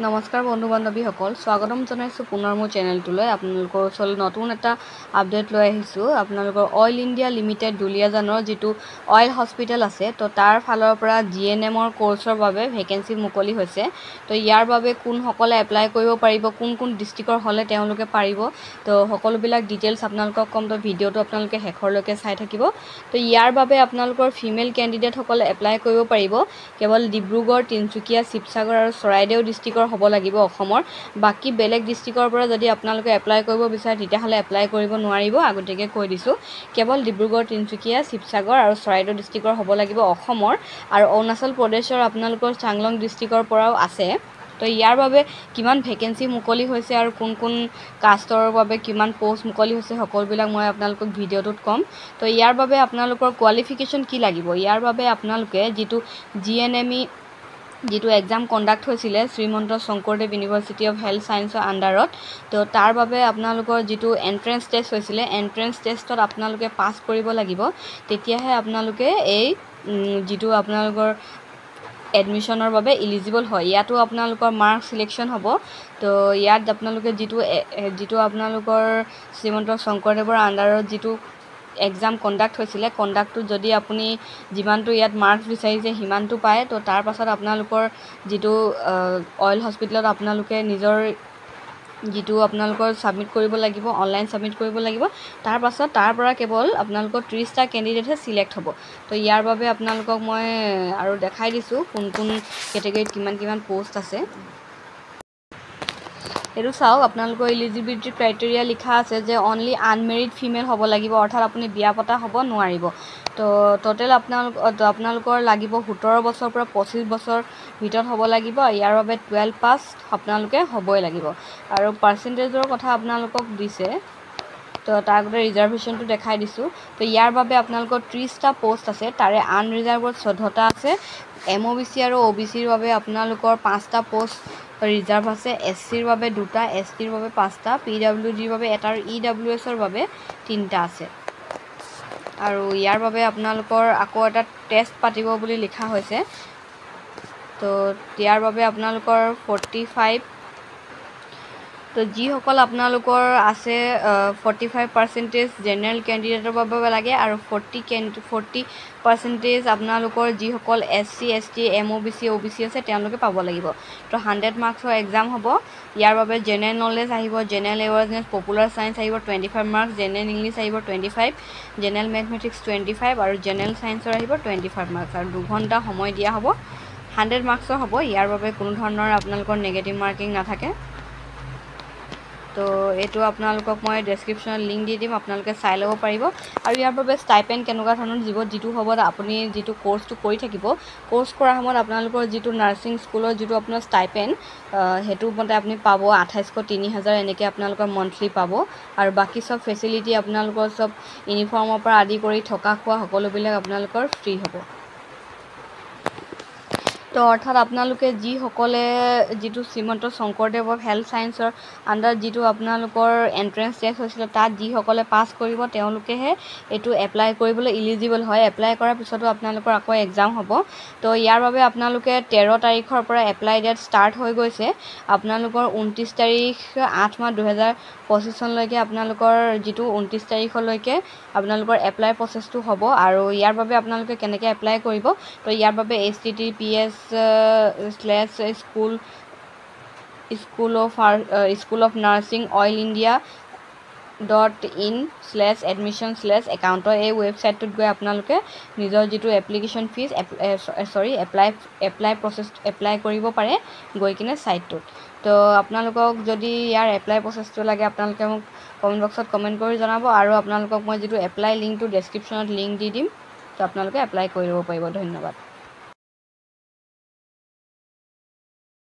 নমস্কাৰ বন্ধু বান্ধৱীসকল, স্বাগতম জনাইছোঁ পুনৰ মোৰ চেনেলটোলৈ। আপোনালোকৰ ওচৰলৈ নতুন এটা আপডেট লৈ আহিছোঁ। আপোনালোকৰ অইল ইণ্ডিয়া লিমিটেড দুলীয়াজানৰ যিটো অইল হস্পিটেল আছে, তো তাৰ ফালৰ পৰা GNMৰ কোৰ্চৰ বাবে ভেকেঞ্চি মুকলি হৈছে। তো ইয়াৰ বাবে কোনসকলে এপ্লাই কৰিব পাৰিব, কোন কোন ডিষ্ট্ৰিক্টৰ হ'লে তেওঁলোকে পাৰিব, তো সকলোবিলাক ডিটেইলছ আপোনালোকক ক'ম। তো ভিডিঅ'টো আপোনালোকে শেষৰলৈকে চাই থাকিব। তো ইয়াৰ বাবে আপোনালোকৰ ফিমেল কেণ্ডিডেটসকলে এপ্লাই কৰিব পাৰিব কেৱল ডিব্ৰুগড়, তিনিচুকীয়া, শিৱসাগৰ আৰু চৰাইদেউ ডিষ্ট্ৰিক্টৰ হ'ব লাগিব অসমৰ। বাকী বেলেগ ডিষ্ট্ৰিক্টৰ পৰা যদি আপোনালোকে এপ্লাই কৰিব বিচাৰে তেতিয়াহ'লে এপ্লাই কৰিব নোৱাৰিব, আগতীয়াকৈ কৈ দিছোঁ। কেৱল ডিব্ৰুগড়, তিনিচুকীয়া, শিৱসাগৰ আৰু চৰাইদেউ ডিষ্ট্ৰিক্টৰ হ'ব লাগিব অসমৰ। আৰু অৰুণাচল প্ৰদেশৰ আপোনালোকৰ চাংলং ডিষ্ট্ৰিক্টৰ পৰাও আছে। তো ইয়াৰ বাবে কিমান ভেকেঞ্চি মুকলি হৈছে আৰু কোন কোন কাষ্টৰ বাবে কিমান পষ্ট মুকলি হৈছে সকলোবিলাক মই আপোনালোকক ভিডিঅ'টোত ক'ম। তো ইয়াৰ বাবে আপোনালোকৰ কোৱালিফিকেশ্যন কি লাগিব, ইয়াৰ বাবে আপোনালোকে যিটো GNME যিটো এক্সাম কণ্ডাক্ট হৈছিলে Srimanta Sankardev university of health ছায়েন্সৰ আণ্ডাৰত, তো তাৰ বাবে আপোনালোকৰ যিটো এণ্ট্ৰেঞ্চ টেষ্ট হৈছিলে, এণ্ট্ৰেঞ্চ টেষ্টত আপোনালোকে পাছ কৰিব লাগিব। তেতিয়াহে আপোনালোকে এই যিটো আপোনালোকৰ এডমিশ্যনৰ বাবে ইলিজিবল হয়। ইয়াতো আপোনালোকৰ মাৰ্ক চিলেকশ্যন হ'ব। তো ইয়াত আপোনালোকে যিটো আপোনালোকৰ শ্ৰীমন্ত শংকৰদেৱৰ আণ্ডাৰত যিটো এক্সাম কণ্ডাক্ট হৈছিলে, কণ্ডাক্টটোত যদি আপুনি যিমানটো ইয়াত মাৰ্কছ বিচাৰিছে সিমানটো পায়, তো তাৰ পাছত আপোনালোকৰ যিটো অইল হস্পিটেলত আপোনালোকে নিজৰ যিটো আপোনালোকৰ ছাবমিট কৰিব লাগিব, অনলাইন ছাবমিট কৰিব লাগিব। তাৰ পাছত তাৰ পৰা কেৱল আপোনালোকৰ 30টা কেণ্ডিডেটহে চিলেক্ট হ'ব। তো ইয়াৰ বাবে আপোনালোকক মই আৰু দেখাই দিছোঁ কোন কোন কেটেগৰীত কিমান কিমান পষ্ট আছে। এইটো চাওক, আপোনালোকৰ ইলিজিবিলিটি ক্ৰাইটেৰিয়া লিখা আছে যে অনলি আনমেৰিড ফিমেল হ'ব লাগিব, অৰ্থাৎ আপুনি বিয়া পতা হ'ব নোৱাৰিব। তো টোটেল আপোনালোকৰ লাগিব 17 বছৰৰ পৰা 25 বছৰ ভিতৰত হ'ব লাগিব। ইয়াৰ বাবে 12 পাছ আপোনালোকে হ'বই লাগিব। আৰু পাৰ্চেণ্টেজৰ কথা আপোনালোকক দিছে, তো তাৰ আগতে ৰিজাৰ্ভেশ্যনটো দেখাই দিছোঁ। তো ইয়াৰ বাবে আপোনালোকৰ 30টা পষ্ট আছে, তাৰে আনৰিজাৰ্ভত 14টা আছে। MOBC আৰু OBCৰ বাবে আপোনালোকৰ 5টা পষ্ট ৰিজাৰ্ভ আছে। SCৰ বাবে 2টা, STৰ বাবে 5টা, PWDৰ বাবে 1টা আৰু EWSৰ বাবে 3টা আছে। আৰু ইয়াৰ বাবে আপোনালোকৰ আকৌ এটা টেষ্ট পাতিব বুলি লিখা হৈছে। তো ইয়াৰ বাবে আপোনালোকৰ 45, তো যিসকল আপোনালোকৰ আছে 45% জেনেৰেল কেণ্ডিডেটৰ বাবে লাগে আৰু 40% আপোনালোকৰ যিসকল SC, ST, MOBC, OBC আছে তেওঁলোকে পাব লাগিব। তো 100 মাৰ্কছৰ এক্সাম হ'ব। ইয়াৰ বাবে জেনেৰেল নলেজ আহিব, জেনেৰেল এৱাৰনেছ, পপুলাৰ ছায়েন্স আহিব 25 মাৰ্কছ, জেনেৰেল ইংলিছ আহিব 25, জেনেৰেল মেথমেটিক্স 25 আৰু জেনেৰেল ছায়েন্সৰ আহিব 25 মাৰ্কছ। আৰু 2 ঘণ্টা সময় দিয়া হ'ব, 100 মাৰ্কছৰ হ'ব। ইয়াৰ বাবে কোনো ধৰণৰ আপোনালোকৰ নেগেটিভ মাৰ্কিং নাথাকে। তো এইটো আপোনালোকক মই ডেছক্ৰিপশ্যনত লিংক দি দিম, আপোনালোকে চাই ল'ব পাৰিব। আৰু ইয়াৰ বাবে ষ্টাইপেণ্ড কেনেকুৱা ধৰণৰ দিব, যিটো হ'ব আপুনি যিটো কৰ্চটো কৰি থাকিব, কৰ্চ কৰাৰ সময়ত আপোনালোকৰ যিটো নাৰ্ছিং স্কুলৰ যিটো আপোনাৰ ষ্টাইপেণ্ড, সেইটো মতে আপুনি পাব 2800, 3000 এনেকৈ আপোনালোকৰ মন্থলি পাব। আৰু বাকী চব ফেচিলিটি আপোনালোকৰ চব ইউনিফৰ্মৰ পৰা আদি কৰি থকা খোৱা সকলোবিলাক আপোনালোকৰ ফ্ৰী হ'ব। তো অৰ্থাৎ আপোনালোকে যিসকলে যিটো শ্ৰীমন্ত শংকৰদেৱৰ হেল্থ ছায়েন্সৰ আণ্ডাৰত যিটো আপোনালোকৰ এণ্ট্ৰেঞ্চ টেষ্ট হৈছিলে, তাত যিসকলে পাছ কৰিব তেওঁলোকেহে এইটো এপ্লাই কৰিবলৈ ইলিজিবল হয়। এপ্লাই কৰাৰ পিছতো আপোনালোকৰ আকৌ এক্সাম হ'ব। তো ইয়াৰ বাবে আপোনালোকে 13 তাৰিখৰ পৰা এপ্লাই ডেট ষ্টাৰ্ট হৈ গৈছে। আপোনালোকৰ 29 তাৰিখ 8 মাহ 2025 চনলৈকে আপোনালোকৰ যিটো 29 তাৰিখলৈকে আপোনালোকৰ এপ্লাই প্ৰচেছটো হ'ব। আৰু ইয়াৰ বাবে আপোনালোকে কেনেকৈ এপ্লাই কৰিব, তো ইয়াৰ বাবে https://school of nursing oil india.in/admission/account এই ৱেবছাইটটোত গৈ আপোনালোকে নিজৰ যিটো এপ্লিকেশ্যন ফিজ এপ্লাই কৰিব পাৰে গৈ কিনে ছাইটটোত। তো আপোনালোকক যদি ইয়াৰ এপ্লাই প্ৰচেছটো লাগে আপোনালোকে মোক কমেণ্ট বক্সত কমেণ্ট কৰি জনাব। আৰু আপোনালোকক মই যিটো এপ্লাই লিংকটো ডেছক্ৰিপশ্যনত লিংক দি দিম, তো আপোনালোকে এপ্লাই কৰি ল'ব পাৰিব। ধন্যবাদ।